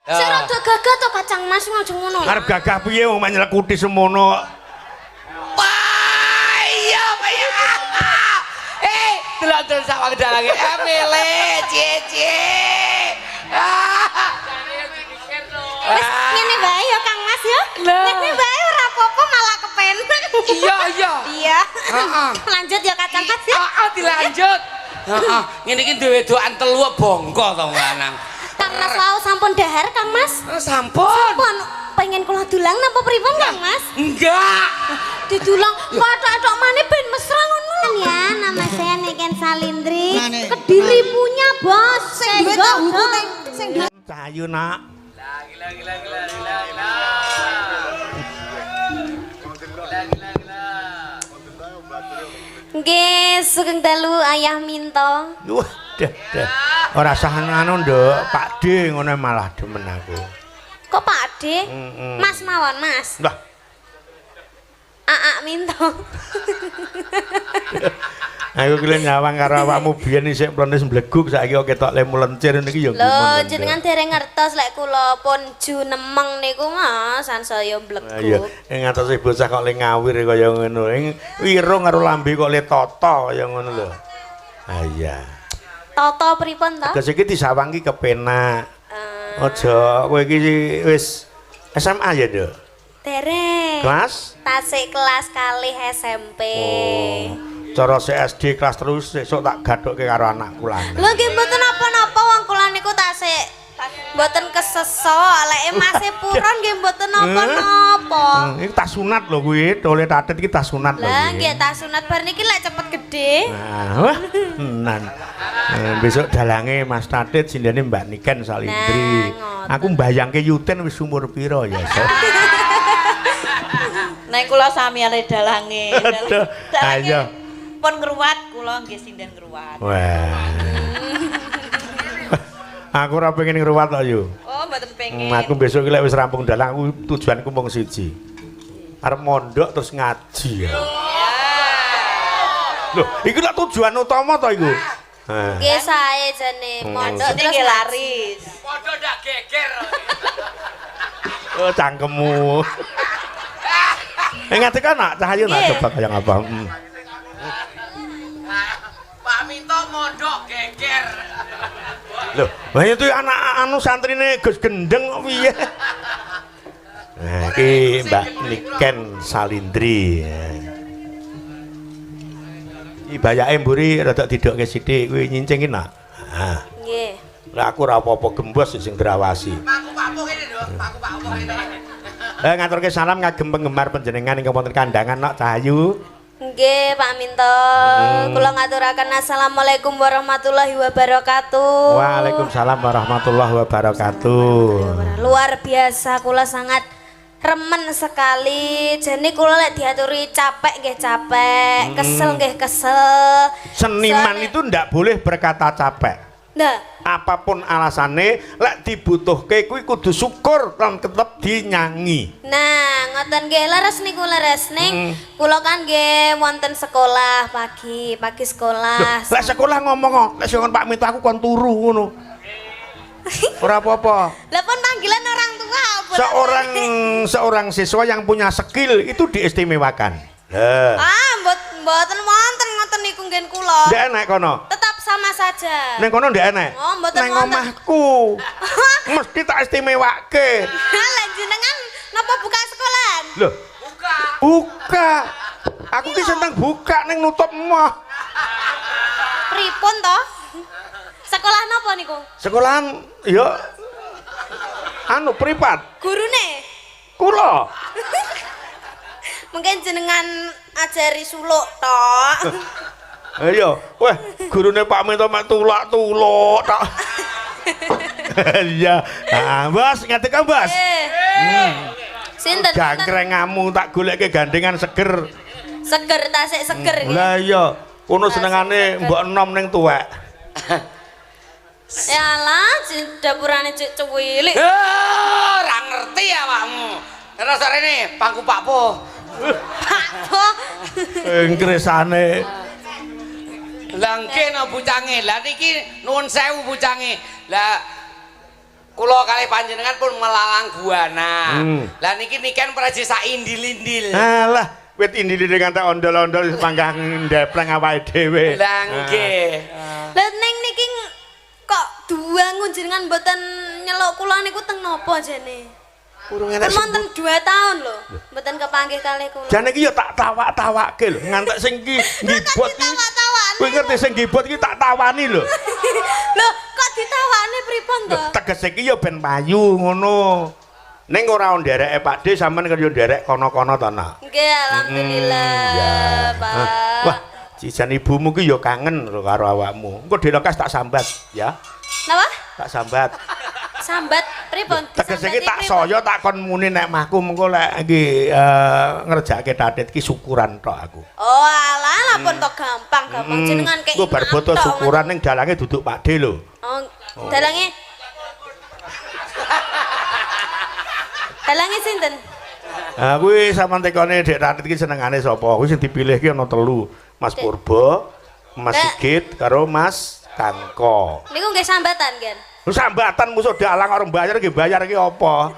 Sing rada gagah to Kacang Mas aja ngono. Arep gagah piye wong nyelekuti semono. Wah, iya, iya. Delok sawang dalange emele, cie. Wis ngene wae ya Kang Mas ya. Ngene wae ora apa-apa malah kepenak. Iya. Iya. Lanjut ya Kacang Mas ya. Heeh, dilanjut. Heeh, ngene iki duwe doan telu bongko to lanang. Kang Mas wau sampun dahar Kang Mas. Sampun. Sampun pengen kula dulang napa pripun Kang Mas? Enggak. Didulang kathok maneh ben mesra ngono ya. Nama saya Niken Salindri. Kediri punya bos. Sing duwe Cahayu nak. Gila. Nggih, sugeng dalu Ayah Minto. Wah, dah. Ora sah anu, Nduk. Pak D ngono malah demen aku. Kok Pak D? Mas mawon, Mas. Lah, Aa Minto. aku kira nyawang karo awakmu biyen isih plenes mbleguk saiki kok ketok lemu lencir niki ya Lho, jenengan dereng ngertos lek kula pun junemeng niku Mas, sansaya mbleguk. Iya, ing atase bocah kok le ngawir kaya ngono. Ing wirung karo lambe kok le toto kaya ngono lho. Ah iya. Toto pripun to? Terus iki disawangi kepenak. Aja kowe iki wis SMA ya, Nduk? Dereng. Kelas? Tasik kelas kalih SMP. Cara SD kelas terus sesuk tak gadhokke karo anakku lanang. Lho nggih mboten napa-napa wong kula niku tasik mboten kesesa, lek Mase Puron nggih mboten napa-napa. Iki tas sunat lho kuwi, tole tatet iki tas sunat lho. Lah nggih tas sunat bar niki lek cepet gedhe. Nah, wah, tenan. Besok dalange Mas Tatit sindene Mbak Niken Salindri. Aku mbayangke Yuten wis umur pira ya, Sob? Nek kula samiyane dalange. Ayo. Pun ngruwat kula nggih sinden ngruwat. Wah. Aku ora pengen ngruwat kok yo. Oh, mboten pengen. Aku besok iki lek wis rampung dalang aku tujuanku mung siji. Arep mondok terus ngaji ya. Loh, iku lak tujuan utama to iku. Nggih sae jane mondok Terus nggih laris. Padha ndak geger. Oh, cangkemmu. Ngerti kan nak Cahayu nak coba kayak apa? Pak Minto mondok geger. Loh, wah itu anak anu santrine Gus Gendeng kok piye? Nah, iki Mbak Niken Salindri. Iki bayake mburi rada didokke sithik kuwi nyincing ki nak. Nah. Nggih. Lah aku ora apa-apa gembos sing drawasi. Paku kene lho, paku kene. Ngaturke salam kagem penggemar panjenengan ingkang wonten kandangan nok Cahayu. Nggih Pak Minto. Kula ngaturaken assalamualaikum warahmatullahi wabarakatuh. Waalaikumsalam warahmatullahi wabarakatuh. Luar biasa kula sangat remen sekali. Jane kula lek diaturi capek nggih capek, kesel nggih kesel. Seniman itu ndak boleh berkata capek. Nah, Apapun alasane lek dibutuhke kuwi kudu syukur lan tetep dinyanyi. nah ngoten nggih leres niku leres ning kula kan nggih wonten sekolah pagi sekolah. Lek sekolah ngomong kok, lek sing Pak Minto aku kon turu ngono. Ora apa-apa. Lah pun panggilan orang tua apa? Seorang siswa yang punya skill itu diistimewakan. Mboten wonten ngoten niku ngen kula. Ndek enek kono. Tetap sama saja. Neng kono ndek enek. Oh, mboten Neng wonten. omahku. Mesti tak istimewake. Lah jenengan napa buka sekolahan? Loh, buka. Aku ki seneng buka ning nutup emoh. Pripun to? Sekolah napa niku? Sekolahan ya anu privat. Gurune? Kula. Mungkin jenengan ajari suluk tok. Ayo, weh, gurune Pak Minto mek tulak-tuluk tok. Iya. Ah, Bos, ngerti kan, Bos? Sinten? Jangkrengamu tak goleke gandengan seger. Seger tasik seger nggih. Lah iya, kono senengane mbok enom ning tuwek. Yalah, dapurane cek cuwilik. Ora ngerti awakmu. Terus rene pangku Pak Po. Apa? Ingkrisane. Lah nggih no bucange. Lah niki nuwun sewu bucange. Lah kula kalih panjenengan pun melalang buana. Lah niki niken praja sak indil-indil. Alah, wit indil nganti ondol-ondol panggang ndepleng awake dhewe. Lah nggih. Lah ning niki kok duangun jenengan mboten nyeluk kula niku teng napa jane? Urung enek. Monten 2 tahun lho, mboten kepanggih kalih kula. Jane iki ya tak tawak-tawakke lho, ngantek sing iki ngibot iki. Kowe ngerti sing ngibot iki tak tawani lho. Lho, kok ditawani pripun to? Tegese iki ya ben payu ngono. Ning ora ndereke Pak D sampean kaya nderek kono-kono to, Nak. Nggih, alhamdulillah, Pak. Wah, cijan ibumu ki ya kangen lho karo awakmu. Engko dilekas tak sambat, ya. Napa? Tak sambat. Sambat pripun? Tegese iki tak saya tak kon muni nek mahku mengko lek iki ngerjakake tatit ki syukuran tok aku. Oh, alah pun to gampang jenengan kei. Engko bar foto syukuran ning dalange duduk Pak D lho. Oh, dalange. Dalange sinten? Ah kuwi sampean tekone Dek Tatit ki senengane sapa? Kuwi sing dipilih ki ana 3, Mas Purba, Mas Sigit karo Mas Kangko. Niku nggih sambatan, Gen. Lu sambatan musuh dalang orang bayar ki apa?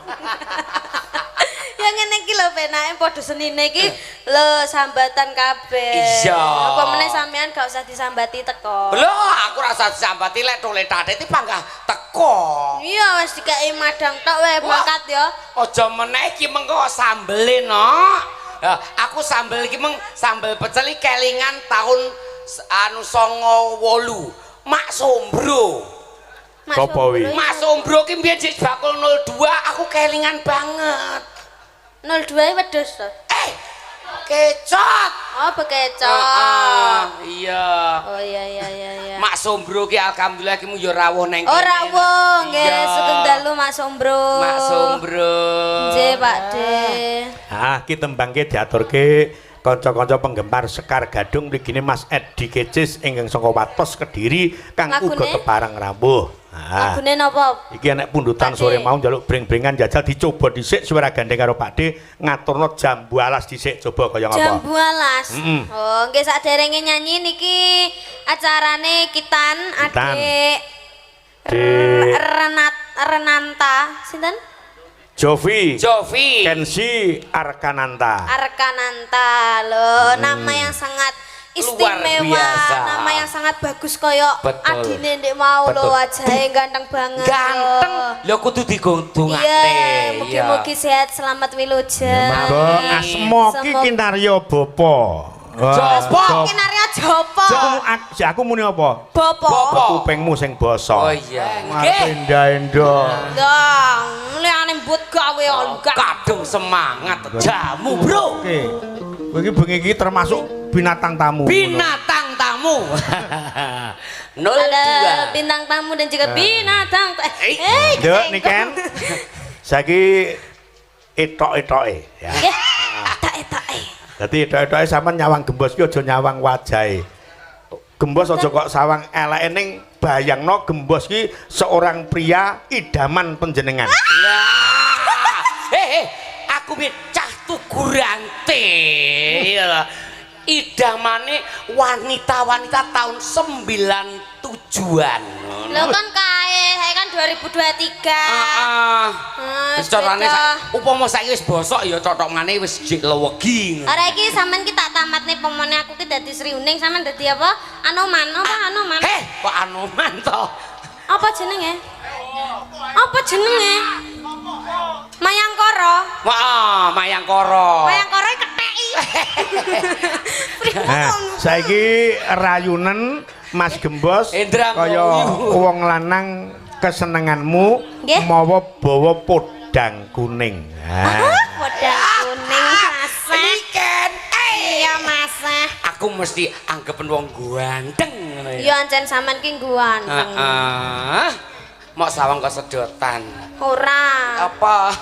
Ya ngene iki lho penake padha senine iki lho sambatan kabeh. Iya. Apa meneh sampean gak usah disambati teko. Lho, aku rasa disambati lek tole tatit iki panggah teko. Iya wis dikeki madang tok wae mangkat ya. Aja meneh iki mengko sambele no. Ya, aku sambel iki meng sambel pecel iki kelingan tahun anu 98. Mak Sombro. Sapa wi? Mak Sombro ki mbiyen jek bakul 02 aku kelingan banget. 02 wedhus to. Kecot. Oh, bekecot. Iya. Oh iya. Mak Sombro ki alhamdulillah ki yo rawuh neng. Oh rawuh, nggih sugeng dalu Mak Sombro. Mak Sombro. Nggih, Pak D. Ah, ki tembangke diaturke kanca-kanca penggemar Sekar Gadung mrigine Mas Edi Kecis ingkang saka Wates Kediri kang uga kepareng rawuh. Ah. Lagune napa? Iki enek pundutan sore mau njaluk breng-brengan jajal dicoba dhisik suwara gandeng karo Pak D ngaturno jambu alas dhisik coba kaya ngapa. Jambu alas. Oh, nggih saderenge nyanyi niki acarane Kitan Adik Renanta sinten? Jovi. Jovi. Kensi Arkananta. Arkananta lho, nama yang sangat istimewa, nama yang sangat bagus koyo adine ndek mau lho wajahe ganteng banget. Ganteng. Lho kudu digondongake. Iya, mugi-mugi sehat selamat wilujeng. Monggo asma ki kinarya bapa. Jopo. Kinarya Jopo. Aku muni apa? Bapa. Kupingmu sing basa. Oh iya. Enda-enda. Dong, liyane mbut gawe enggak. Kadung semangat jamu, Bro. Oke. Kowe iki bengi iki termasuk binatang tamu. Binatang tamu. 02. Ada bintang tamu dan juga binatang. Nduk niken. Saiki etok-etoke ya. Nggih. Etok-etoke. Dadi etok-etoke sampean nyawang gembos ki aja nyawang wajahe. Gembos aja kok sawang eleke ning bayangno gembos ki seorang pria idaman panjenengan. Lah. Aku bin cah tugurante. Iya. Idamane wanita-wanita tahun 97-an. Lho kan kae, saya kan 2023. Wis carane upama saiki wis bosok ya cotokane wis jek lewegi. Ora iki sampean ki tak tamatne pemene aku ki dadi Sri Uning sampean dadi apa? Anoman apa Anoman? Kok Anoman to? Apa jenenge? Apa jenenge? Mayangkara. Wah, Mayangkara. Mayangkara ketheki. Nah, saiki rayunen Mas Gembos Indra kaya wong lanang kesenenganmu Nggih. mawa bawa podang kuning. Podang kuning masah. Iken. Iya masah. Aku mesti anggapen wong ganteng ngono ya. Iya ancen sampean ki ganteng. Mok sawang kesedotan. Ora. Apa?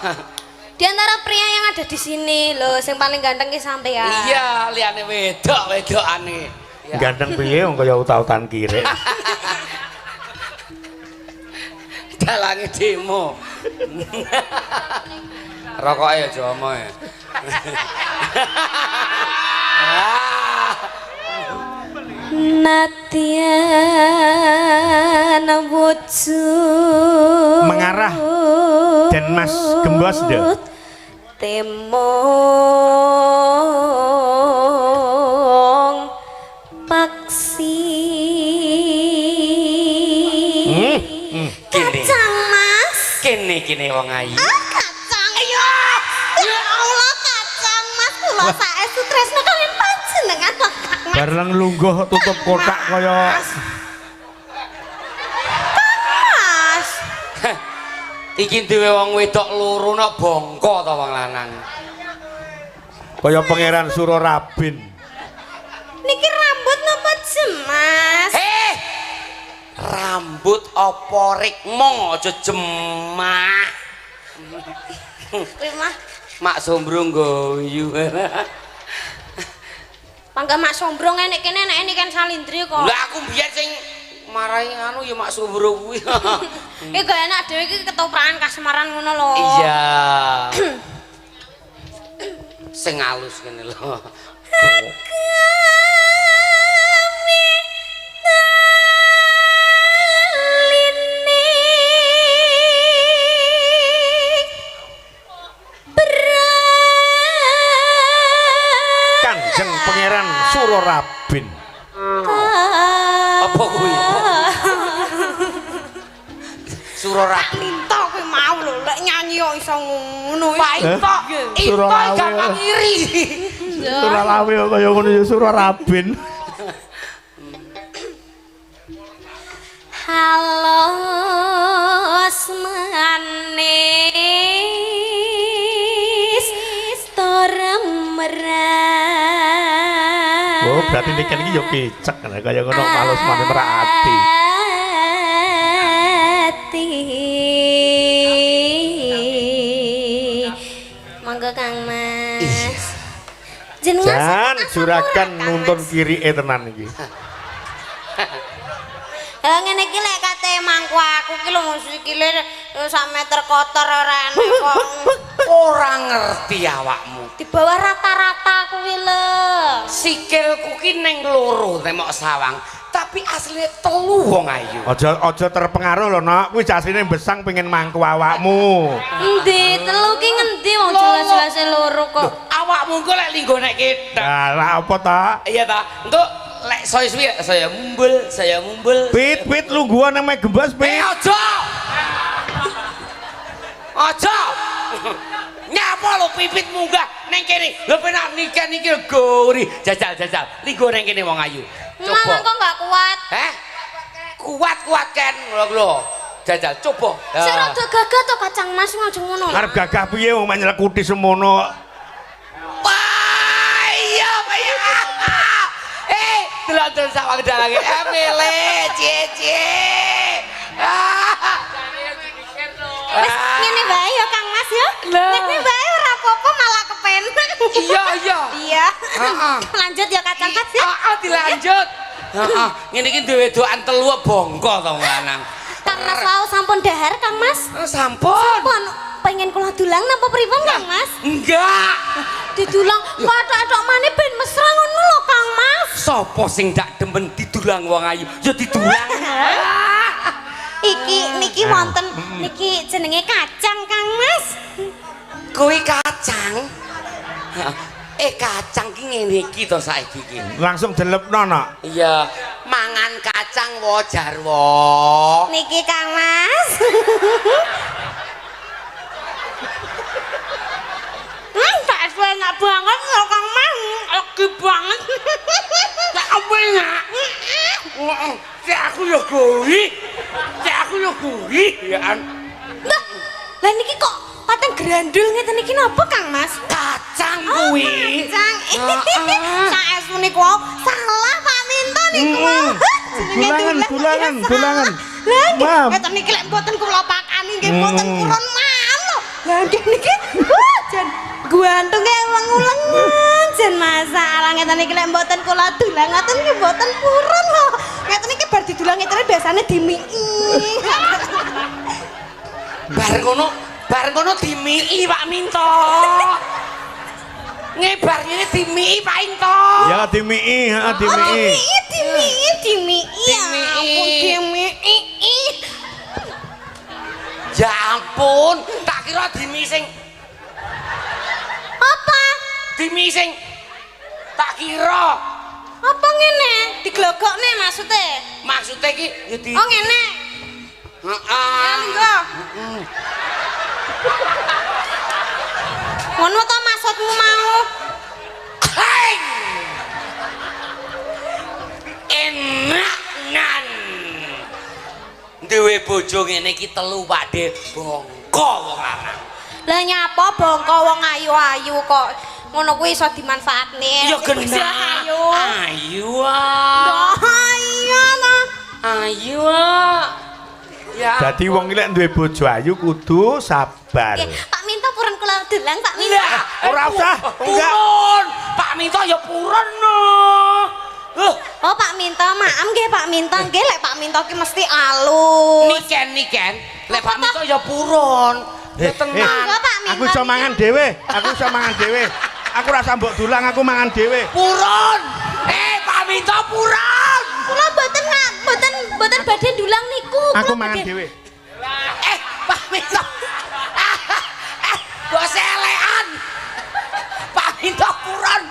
Di antara pria yang ada di sini loh, yang paling ganteng ki sampean. Iya, liyane wedokane. Ya. Ganteng piye wong kaya uta-utan kirek. Dalange demo. Rokoke aja omo ya. Natia ana wujud mengarah dan Mas Gembos ndak temong paksi kacang Mas Kene wong ayu. kacang ayo ya Allah kacang Mas kula saestu tresno kalian panjenengan bareng lungguh tutup kotak kaya Mas Iki duwe wong wedok loro nek bongko ta wong lanang. kaya pangeran Surorabin. niki rambut napa Mas Rambut apa rikmo aja jemak. kuwi mah Mak Sombrong guyu. pangga Mak Sombrong enek kene enek kan Salindri kok Lah aku biyen sing marahi anu ya Mak Sombrong kuwi. iki gak enak dhewe iki ketoprakan kasemaran ngono lho Iya. Sing halus ngene lho. Kanjeng Pangeran Surorabin. Apa kuwi? Surorabin. linto kuwi mau lho lek nyanyi kok iso ngono Pak Ito gampang iri. Suralawe kaya ngono ya Surorabin. halos manis toremran Oh, berarti niki iki ya picek kaya ngono malus mane merati. Monggo Kang Mas. Jan juragan nuntun kiri tenan iki. Ngene iki lek kate mangku aku ki lho sikile sak meter kotor ora enak kok. Ora ngerti awakmu. Di bawah rata-rata kuwi lho. Sikilku ki ning loro temok sawang, tapi asline telu wong ayu. Aja terpengaruh lho, Nok. Kuwi jasine besang pengen mangku awakmu. Endi telu ki ngendi wong jelas-jelas loro kok. Awakmu engko lek linggo nek kita. Lah lah apa ta? Iya ta? Engko lek suwi saya mumbul. Pit lu gua nang mek gembas, Pit. Aja. Aja. Nyapa lo pipit munggah neng kene. Lho penak nikah niki gori. Jajal. Linggo neng kene wong ayu. Coba. Kok enggak kuat? Kuat kan lho. Jajal coba. Sik rada gagah to kacang Mas ngono ngono. Arep gagah piye wong nyelekuti semono. Wah, iya. Delok sawang dalange mele cie. Wis ngene wae ya Kang Mas ya. Ngene wae ora apa-apa malah kepenak. Iya. Iya. Lanjut ya kacang Mas ya. Dilanjut. Ngene iki duwe wedokan telu bongko to lanang. Kang Mas wau sampun dahar Kang Mas. Sampun. Pengen kula dulang napa pripun Kang Mas? Enggak. Didulang pathok maneh ben mesra ngono lho Kang Mas. Sopo sing dak demen didulang wong ayu? Ya didulang. Niki wonten niki jenenge kacang Kang Mas. Kuwi kacang. Kacang ki ngene iki to saiki iki. Langsung delepno, Nok. Iya, mangan kacang wo jarwo. Niki Kang Mas. Tak enak banget lho Kang Mas. Legi banget. Tak enak. Cek aku yo guri. Ya an. Lah niki kok paten grandul ngeten niki napa Kang Mas? Kacang kuwi. Kacang. Saestu niku salah Pak Minto niku. Dulangan. Lah ngeten niki lek mboten kula pakani nggih mboten kurun malu. Lah niki jan guantunge wengulengan jan masalah ngeten iki lek mboten kula dulang ngoten niki mboten purun lho. Ngeten iki bar didulang ngeten biasane dimii. Bareng ngono dimii Pak Minto. Ngebar ini dimii Pak Into. Ya dimii, heeh dimii. Dimii. Ya ampun dimii. Ya ampun, tak kira dimii sing Apa? dimii sing tak kira. Apa ngene? Diglogokne maksudnya? Maksudnya ki ya di Oh ngene. Heeh. Ya linggo. Ngono to maksudmu mau? Hai. Enak nan. Duwe bojo ngene iki telu Pakde bongko wong lanang. Lah nyapa bongko wong ayu-ayu kok ngono kuwi iso dimanfaatne. Ya genah. Ayu. Ayu. Ah. Iya ta. Ayu. Ah. Ya. Dadi wong iki lek duwe bojo ayu kudu sabar. Pak Minto purun kula delang Pak Minto. Lah, Ora usah, enggak. Purun. Pak Minto ya purun no. Oh Pak Minto, maaf nggih Pak Minto nggih lek Pak Minto ki mesti alus. Niken. Lek Pak Minto ya purun. Ya tenan. Enggak Pak Minto. Aku iso mangan dhewe. Aku rasa mbok dulang, aku mangan dhewe. Purun. Pak Minto purun. Kula mboten badhe dulang niku. Aku Kula mangan badhe- dhewe. Pak Minto. Bos elekan. Pak Minto purun.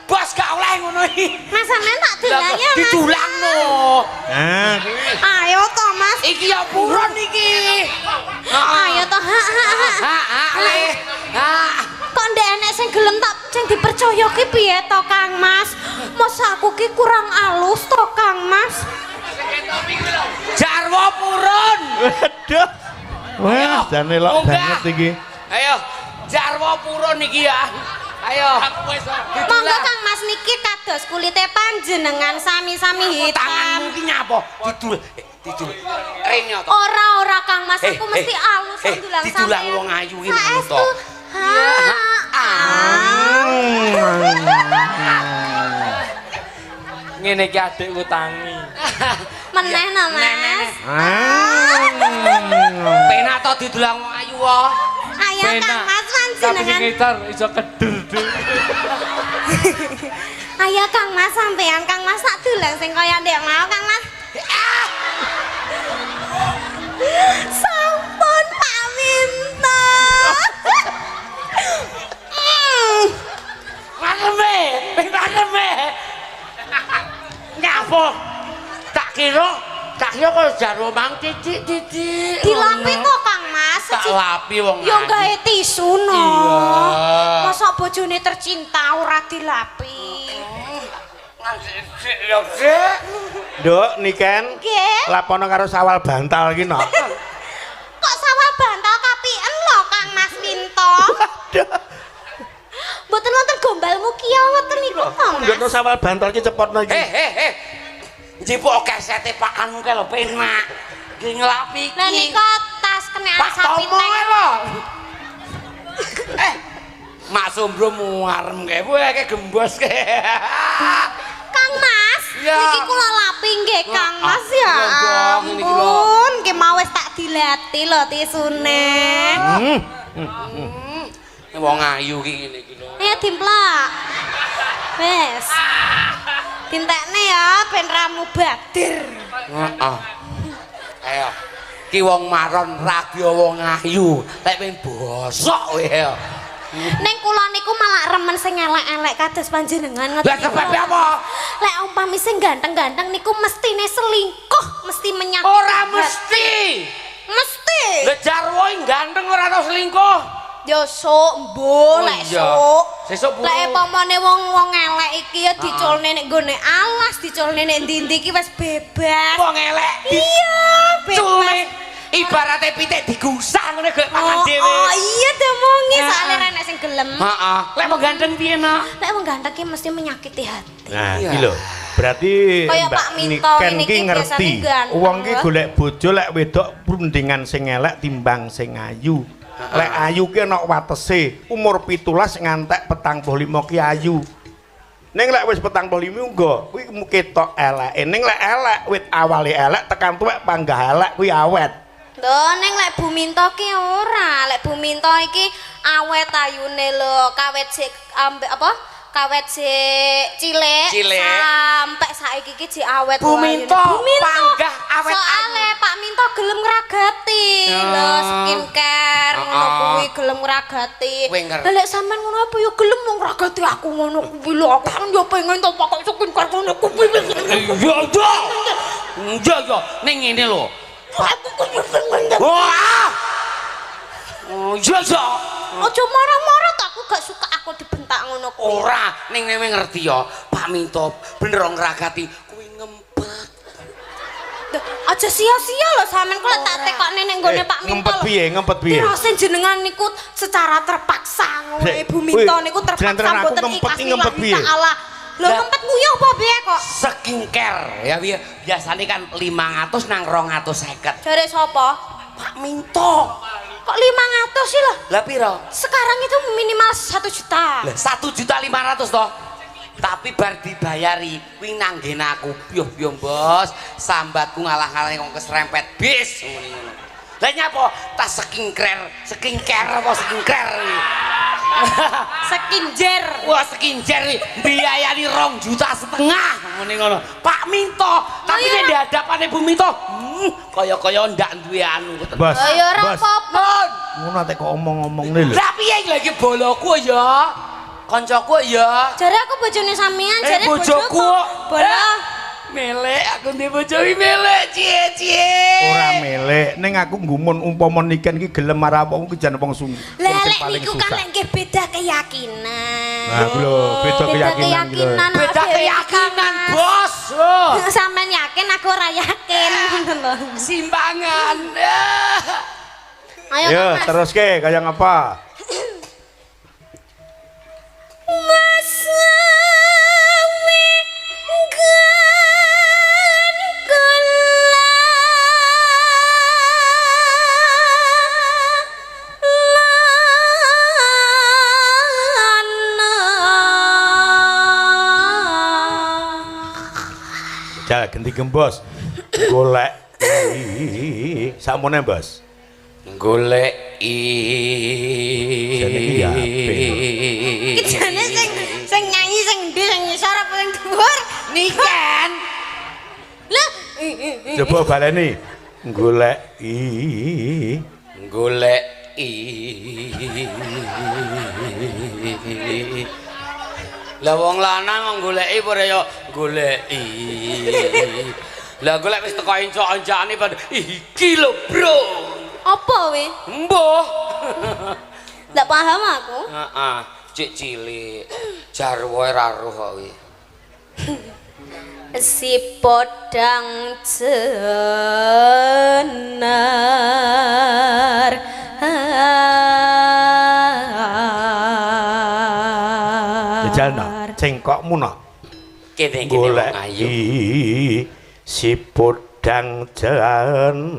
Bos gak oleh ngono iki. Mas sampean tak dulang ya Mas. Didulangno. Nah, kuwi. Ayo to Mas. Iki ya purun iki. Ayo to ha. Le. Kok ndek enek sing gelem tak sing dipercaya ki piye to Kang Mas? Masa aku ki kurang alus to Kang Mas? Jarwo purun. Waduh. Wah, jan elok Munggah. banget iki. Ayo, Jarwo purun iki ya. Ayo. Monggo Kang Mas niki kados kulite panjenengan sami-sami Tanganmu hitam. iki nyapa? Didul. Rene to. Ora Kang Mas aku mesti alus ndulang sampean. Didulang wong ayu iki ngono to. Ngene iki adikku tangi. Meneh no Mas. Penak to didulang wong ayu wae. Ayo Kang Mas Tapi panjenengan. ngitar iso keder. Ayo Kang Mas sampean Kang Mas tak dulang sing kaya ndek mau Kang Mas. Sampun Pak Minto. Ngaleme. Nyapa? Tak kira kok Jarwo mang titik. Dilapi to Kang Mas. Tak lapi wong Yo ayu. gawe tisu no. Iya. Masa bojone tercinta ora dilapi. Nduk, Niken. Nggih. Lapono karo sawal bantal iki no. Kok sawah bantal kapien lho Kang Mas Minto. Mboten wonten gombalmu kiaweten niku to Mas. Nduk sawal bantal iki cepotno iki. Njipuk kesete Pak Anu ke lho penak. Nggih nglapi iki. Lah nika tas kenal Pak sapi Tomo teng. lho. Mak Sombro muarem kae kowe ke gembos ke. Kang Mas, Ya. niki kula lapi nggih Kang Mas ya. iya dong, ini iki lho. Ampun, nggih mau wis tak dilati lho tisune. Wong ayu ki ngene iki lho. Ayo dimplak. Wes. Dintekne ya ben ramu badir. Heeh. Ayo. Ki wong maron radio wong ayu, lek pengen bosok kowe ya. Ning kula niku malah remen sing elek-elek kados panjenengan ngoten. Lah sebab apa? Lek umpami sing ganteng-ganteng niku mestine selingkuh, mesti menyakiti. Ora mesti. Mesti. Lah Jarwo ganteng ora tau selingkuh. Yo sok mbo lek iya. sok. Sesuk buru. Lek pamane wong elek iki ya diculne nek nggone alas, diculne nek ndi-ndi iki wis bebas. Wong elek Iya, culne bebas. ibarate pitik digusah ngene gek makan dhewe. Oh iya demongi soalnya renek sing gelem. Heeh. Lek mau ganteng piye, Nak? Lek wong ganteng ki mesti menyakiti hati. Nah, Iya. iki lho. Berarti Kayak Mbak Pak Minto Niken ini ki ki ngerti. biasanya ganteng, Wong ki lho. golek bojo lek wedok perundingan sing elek timbang sing ayu. Lek ayu ki ana watese, umur 17 ngantek 45 ki ayu. Ning lek wis 45 engko, kuwi ketok eleke. Ning lek elek wit awale elek tekan tuwek panggah elek kuwi awet. Lho ning lek Bu Minto ki ora, lek Bu Minto iki awet ayune lho, kawet sik ambek apa? Kawet sik cilik sampai saiki iki jek awet Bu Minto panggah awet soale Pak Minto gelem ngragati lho skincare ngono kuwi gelem ngragati. Lek sampean ngono apa ya gelem ngragati aku ngono kuwi lho aku kan yo pengen to pakai skincare ngono kuwi. Iya iya ning ngene lho. Aku kuwi pengen. Wah. Oh iya iya. Aja marah-marah tak aku gak suka aku dibentak ngono kuwi. Ora, ning newe ngerti ya, Pak Minto bener ngragati kuwi ngempet. Aja sia-sia lho sampean kok tak tekokne ning nggone Pak Minto. Ngempet piye? Kira jenengan niku secara terpaksa ngono Ibu Minto niku terpaksa mboten ikhlas lillahi ta'ala. Lho ngempet nguyuh apa piye kok? Skincare ya biasane kan 500 nang 250. Jare sapa? Pak Minto. Kok 500 sih lho? Lah piro? Sekarang itu minimal 1 juta. Lah 1.500.000 toh. Tapi bar dibayari kuwi nanggen aku. Yo Bos, sambatku ngalah-ngalahi kok keserempet bis ngono. Lah nyapa? Tas skincare apa skincare iki? Skinjer. Wah skincare biayani 2,5 juta ngene ngono. Pak Minto, tapi nek di hadapane Bu Minto, kaya ndak duwe anu. Bos. Ya ora apa-apa. Ngono ate kok omong-omongne lho. Lah piye lagi boloku ya? Kancaku ya. Jare aku bojone sampean, jare bojoku. Bola. Melek aku ndek bojo melek cie. Ora melek, ning aku nggumun umpama niken iki gelem marah apa ku jan wong sing Lek paling niku susah. kan lek beda keyakinan. Nah, lho, beda keyakinan iki lho. Beda keyakinan, Bos. Sampean yakin aku ora yakin ngoten lho. Simpangan. Ayo Yo, Mas. teruske kaya ngapa? Jal ganti gembos. Golek sakmene, Bos. Goleki. Jane iki ya apik. Iki jane sing nyanyi sing ndi sing ngisor apa sing dhuwur? Niken. Lah, Coba baleni. Goleki. Lah wong lanang goleki ora ya goleki. Lah golek wis teko encok-encokane padha iki lho, Bro. apa we? Mbuh. Ndak paham aku. Heeh, cek cilik. Jarwo ora roh kok kuwi. Si podang jenar Jajalno, cengkokmu no. Kene wong ayu. Goleki si podang jenar.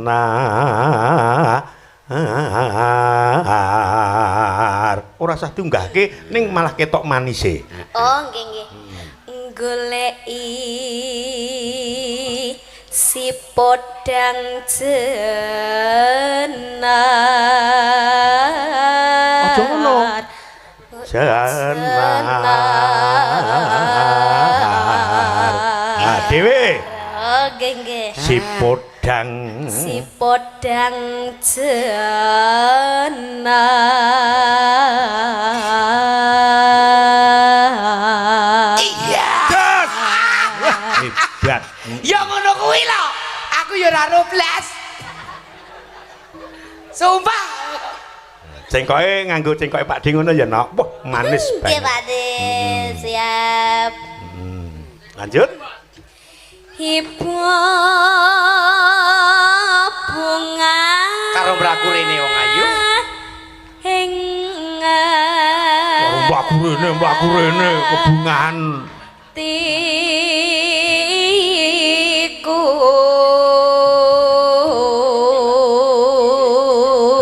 Ora usah diunggahke ning malah ketok manise. Oh, nggih nggih. Goleki si podang jenar. Aja ngono. Jenar. Ah, dhewe. Oh, nggih nggih. Si podang. Si podang jenar. Iya. Hebat. Ya ngono kuwi lho. Aku ya ora ro blas. Sumpah. Cengkoke nganggo cengkoke Pak D ngono ya, Nok. Wah, manis Nggih, banget. Pak D. Siap. Lanjut. Ibu bunga Karo mlaku rene wong ayu. Mbakku rene kebungan. Tiku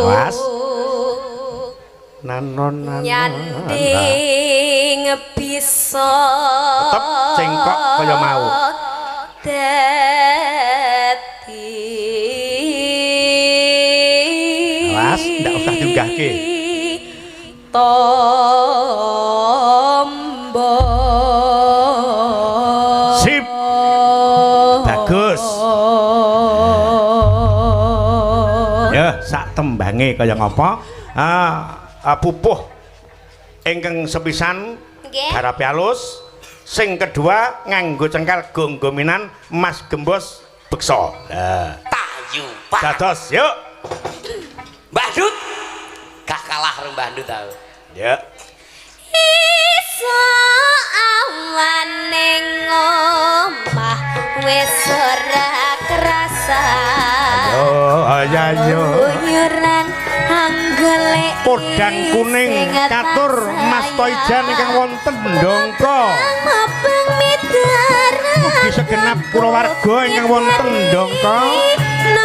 Awas. Nanon. nyanding bisa Tetep cengkok kaya mau. Dadi Nenggahke. Tombo. Sip. Bagus. Ya, sak tembange kaya ngapa? Pupuh ingkang sepisan garape halus, sing kedua nganggo cengkal gonggominan Mas Gembos beksa. Tayu Pak. Dados, yuk. Mbah Dut. Gak kalah karo Mbah Dut tau. Ya. Iso awan ning omah wis ora kerasa. Ayo. Uyuran anggele Podang kuning catur Mas Toijan ingkang wonten Ndongko. mabeng mitar. Mugi segenap kulawarga ingkang wonten Ndongko.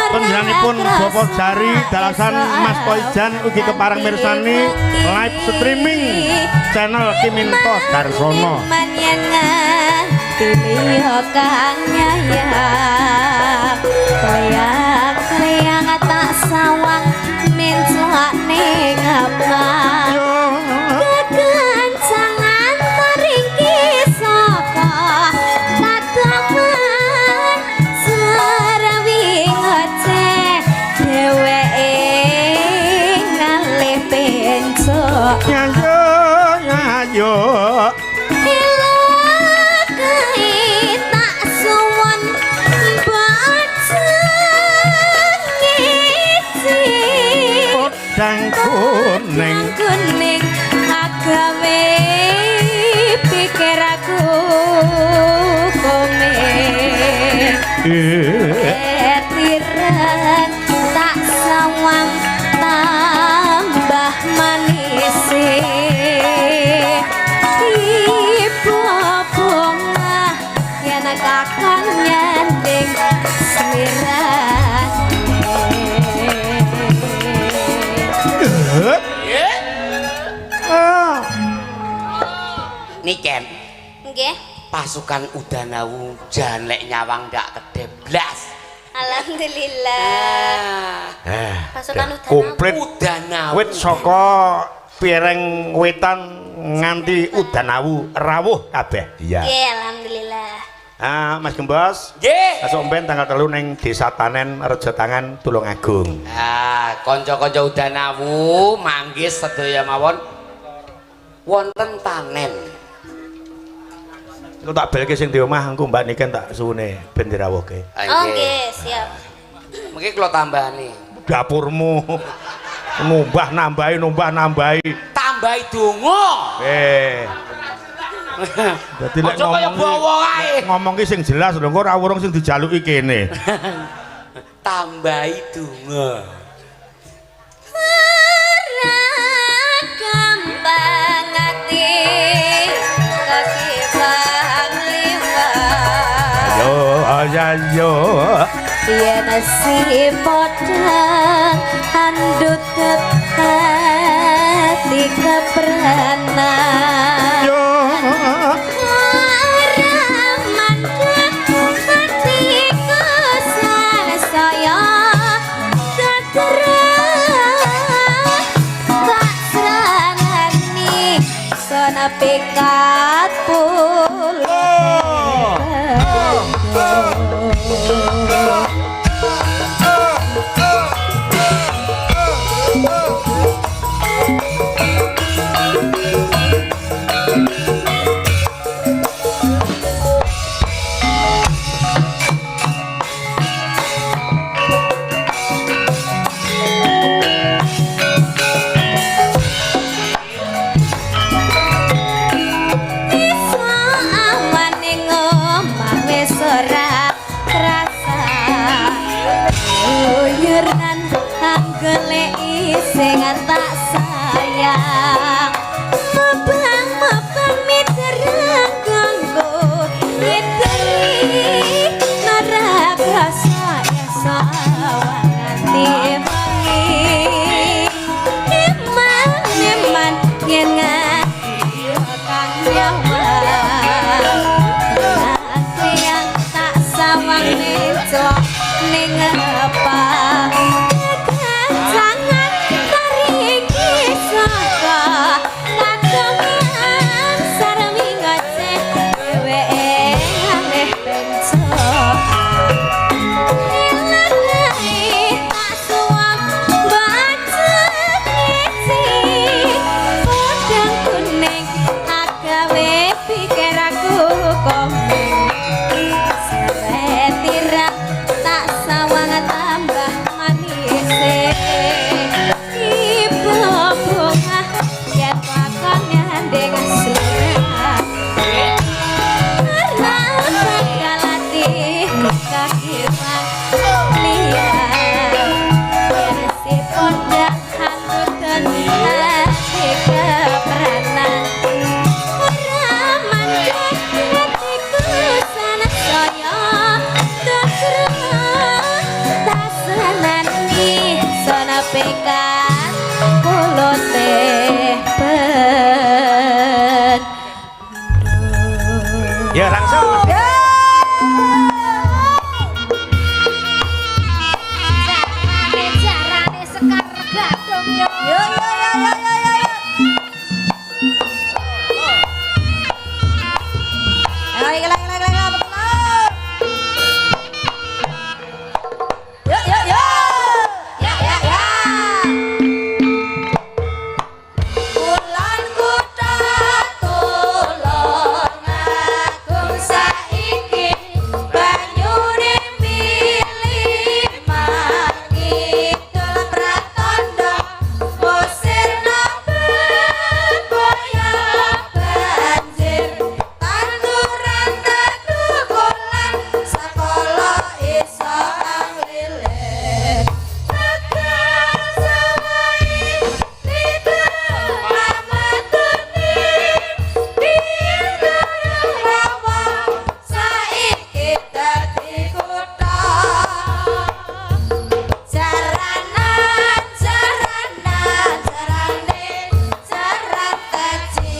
Panjenenganipun Bapak Jari dalasan Mas Toijan ugi kepareng mirsani live streaming channel Kiminto Darsono. Manyangan tiliyo kang nyayang kayang tak sawang menclak ning abang kegancangan taringki saka tataman sarawi ngoceh dheweke ngalih pencok Ayo. Podang kuning agawe pikir aku komen etiran tak sawang tambah manis ibu bunga yen kakang nyanding semiran Niken. nggih Pasukan Udanawu jalek nyawang ndak kedeblas. alhamdulillah pasukan Udanawu komplit Udanawu. wit saka Pireng Wetan nganti Udanawu rawuh kabeh. Iya. nggih alhamdulillah Mas Gembos. Nggih. Besok mben tanggal 3 ning Desa Tanen Rejo Tangan Tulungagung. Kanca-kanca Udanawu manggis sedaya mawon wonten Tanen. Iku tak belke sing di omah engko Mbak Niken tak suwune ben dirawuhke. nggih siap Mungkin kula tambani. Dapurmu numbah nambahi. Tambahi donga. Dadi lek Aja kaya bawa kae. ngomong ki sing jelas lho engko ora urung sing dijaluki kene. Tambahi donga. kambang ati kaki panglima Ayo. yen si podang andut hati kepranan Yo. Pikat sing tak sayang mabang miterang kanggo iteri naraga saya sawang nganti bengi iman yen ngati kang nyawa yang tak sawang menclok ning apa jangan tarik jarang sewu mesti. Jarane Sekar Gadung yo. Yo. Ayo betul. Yo. Ya. Bulan kuda tulung agung saiki banyune milih mangidul pratandha musir naben boya banjir tanduran tedukulan sakala iso anglilih tekan sawai lidah mamatuni dirang rawa saiki dadi kutha jaranan jarane jaran kaji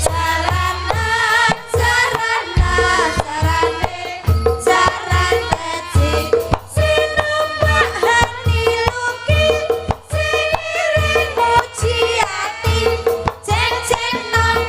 jaranan jarane jaran kaji sinumpak hati luki seiring muji ati ceng nom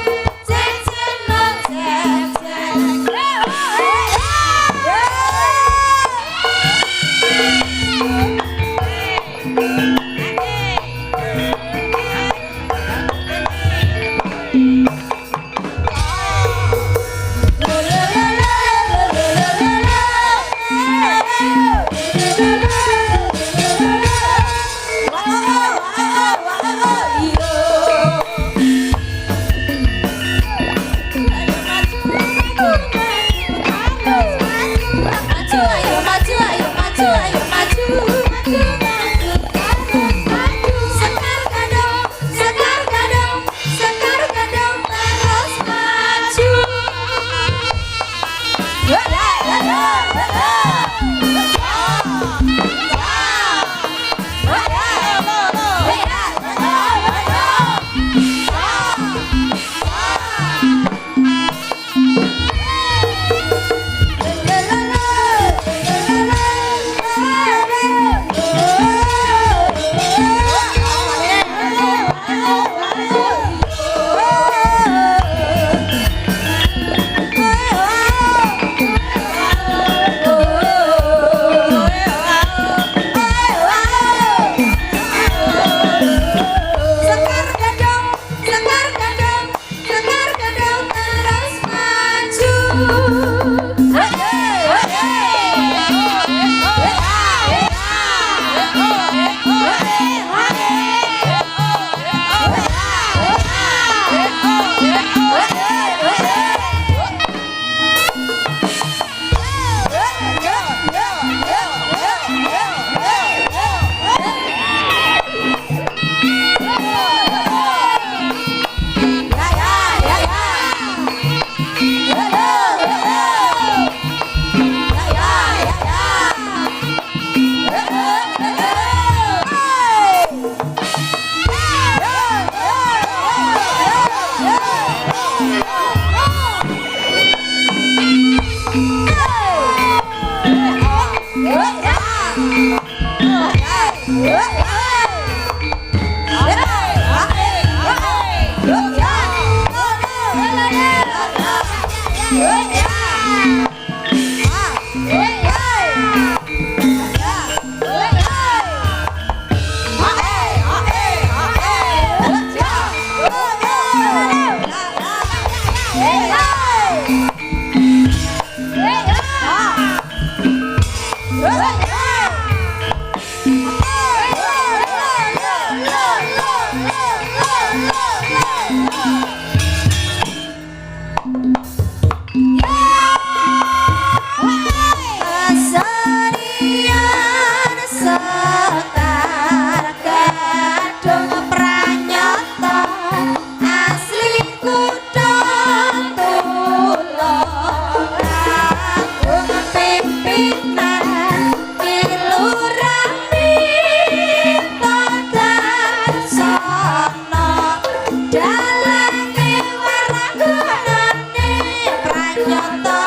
Nyoto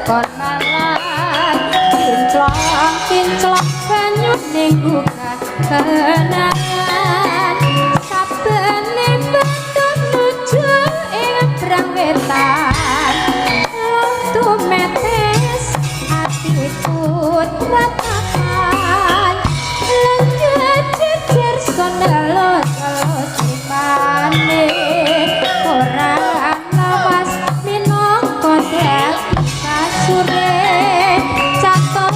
kon malang kinclong banyu ning bukan kenangan sabene batu nuju ing brang wetan lontu metes atiku ratakan lanjut jejer sondalo simane ora lawas minangka dadi kasure caton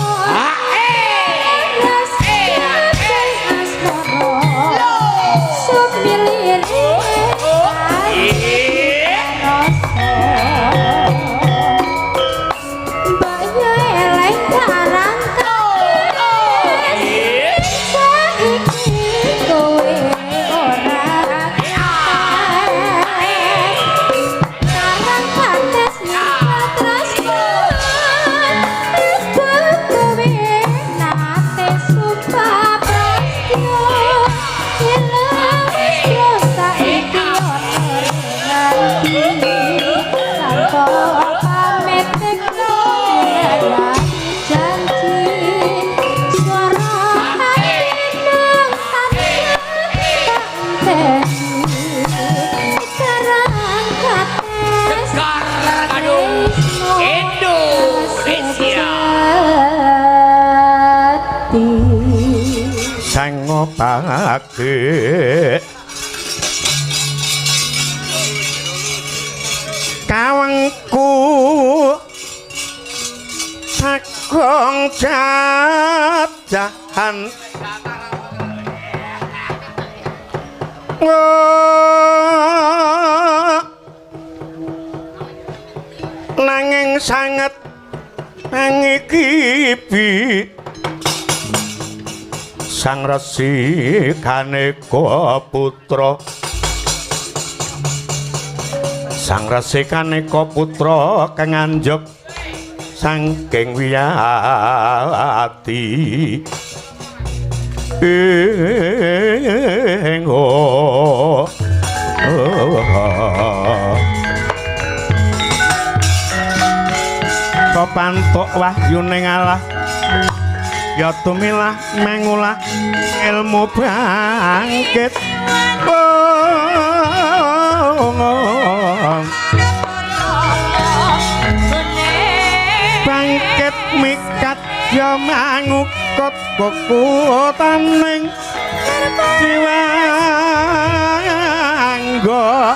pake kawengku sagong jajahan nanging sanget pangikipi Sang Resi Kaneka Putra Sang Resi Kaneka Putra kang anjuk saking wiyati ing kepantuk wahyuning Allah ya tumilah mengulah ilmu bangkit bangkit mikat ya mangukut kekuataning jiwa anggo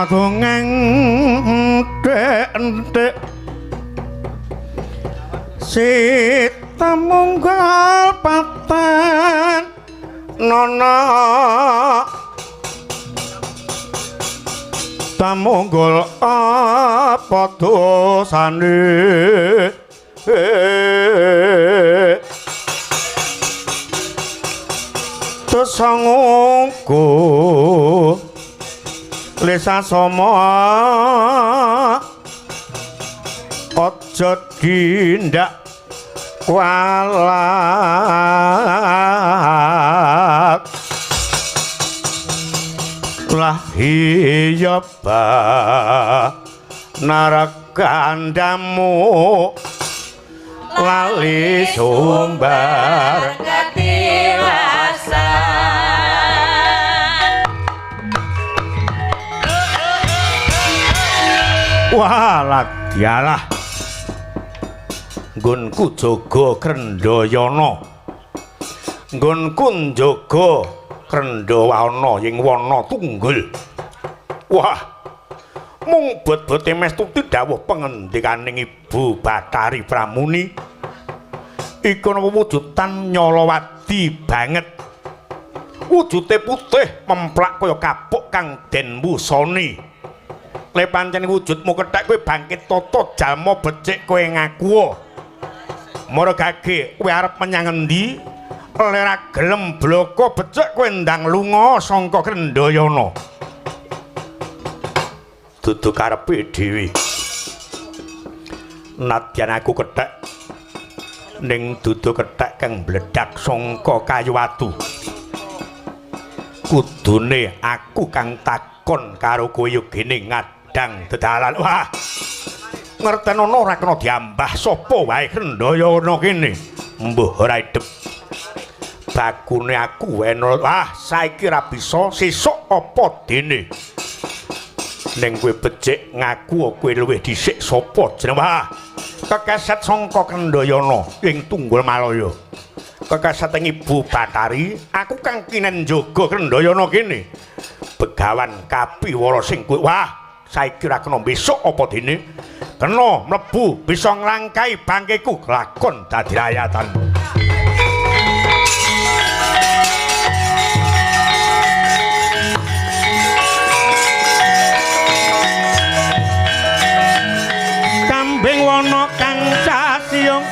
dongeng entek Sita munggal paten nono tamunggul apa dosane tesangku lesa sama aja dindak walak lah iya ba narakandamu lali sumbar walah dialah nggonku jaga Krendayana nggonku njaga Krendawana ing wana tunggul wah mung bot-bote Mestuti dawuh pengendikaning Ibu Bathari Pramuni iku ana wujudan nyolowadi banget wujute putih memplak kaya kapuk kang den wusoni le pancen wujudmu kethek kowe bangkit tata jalma becik kowe ngaku mara gage kowe arep menyang endi ora gelem bloko becik kowe ndang lunga sangka Krendayana dudu karepe dhewe nadyan aku kethek ning dudu kethek kang bledak sangka kayu watu kudune aku kang takon karo kowe yogene ngadang dedalan wah ngertenono ora kena diambah sapa wae Krendayana kene mbuh ora idep bakune aku eno wah saiki ra bisa sesuk apa dene ning kowe becik ngaku kowe luwih dhisik sapa jeneng wah kekeset sangka Krendayana ing Tunggul Malaya kekeset ing Ibu Bathari aku kang kinen njaga Krendayana kene begawan kapiwara sing kowe wah saiki ra kena besok apa dene kena mlebu bisa nglangkai bangkeku lakon dadi rayatan kambing wana kang sasyong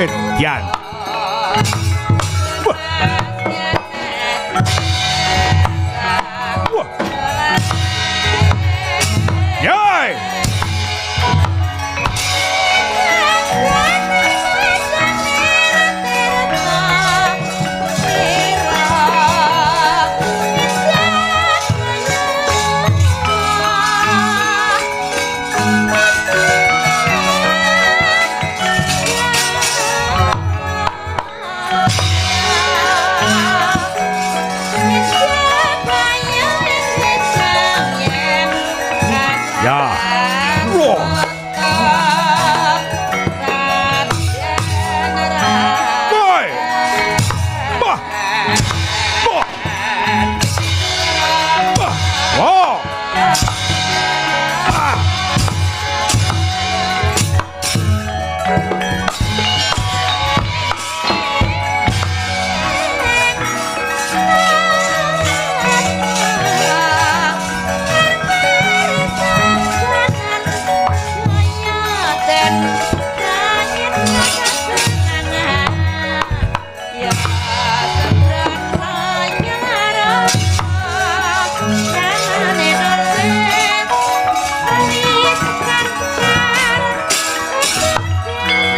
Edian Yoi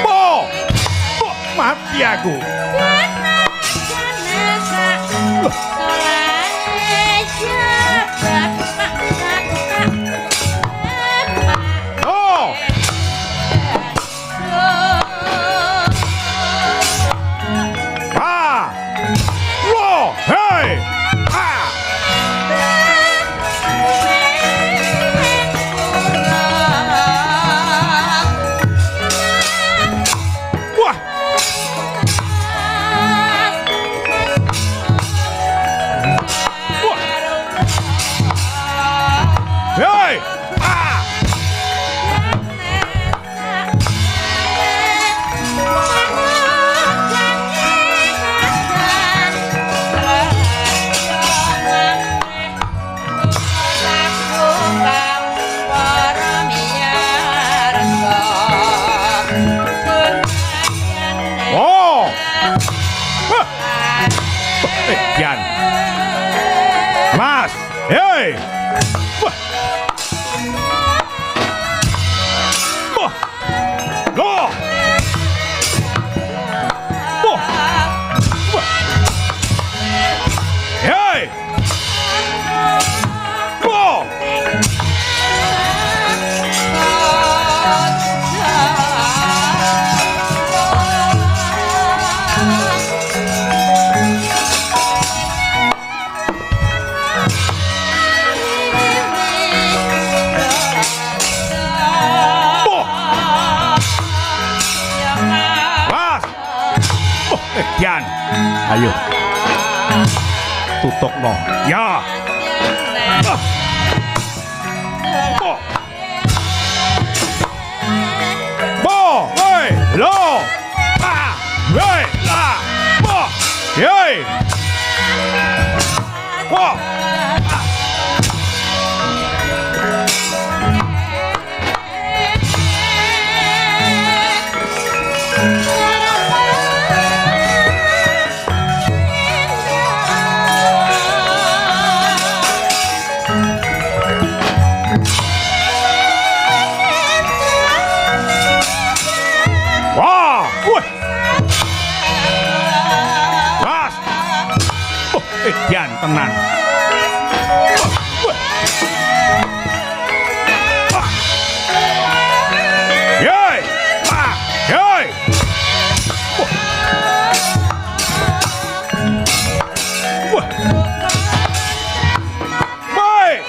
Oh. Mati aku. Oh. Ah. Whoa. Hey. Ah. Wah. Hey! Ah! Oh! Yan. Mas! Hey! Go! Hey! Go! Yan, ayo, tutup no, ya. Bo, hey, lo, ah, hey, la, bo, hey, bo. Wah, wih, mas, Dian tenang. Yoi, ah, yoi. Wah, baik.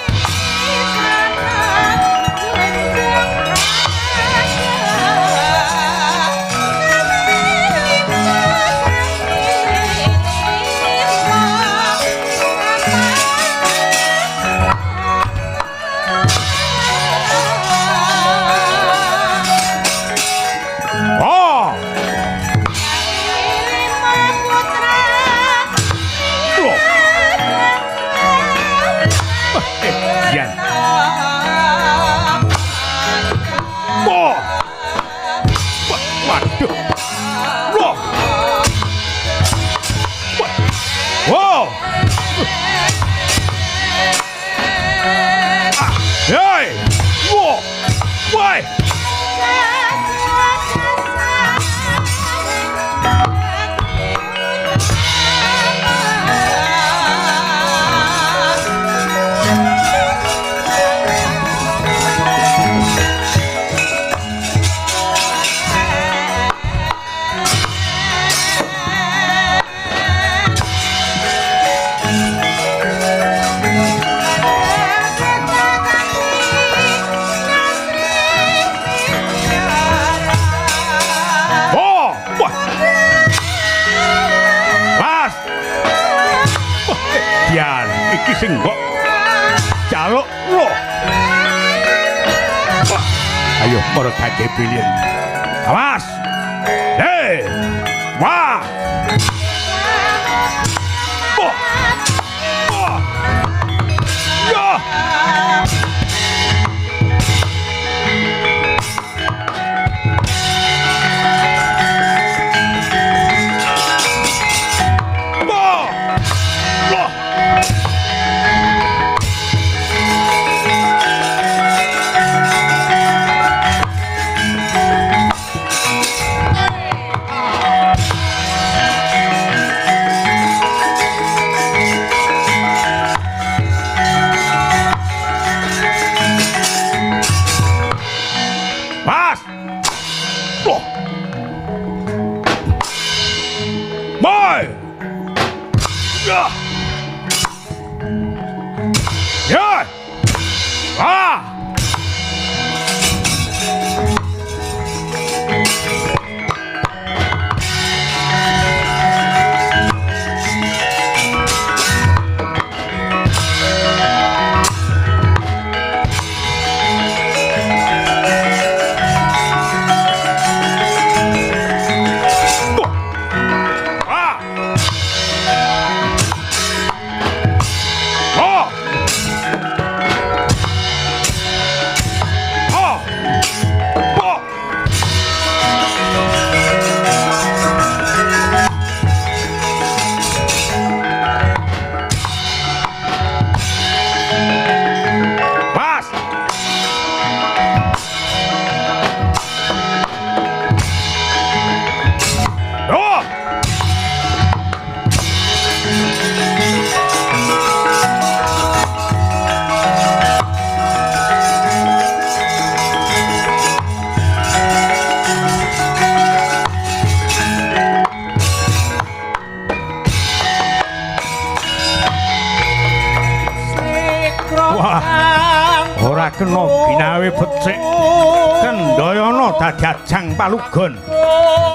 iki sing mbok jaluk lho. Ayo para gage bilin. Awas. Hei. Wah. Wah. Wah. Ya. Wah. Wah. Mas! Wah! Boy! Ya! Ya! Ah! Ah! Oh! Oh! Oh! Mas! Oh! Wah, ora kena binawe becik. Kendayana dadi ajang palugon.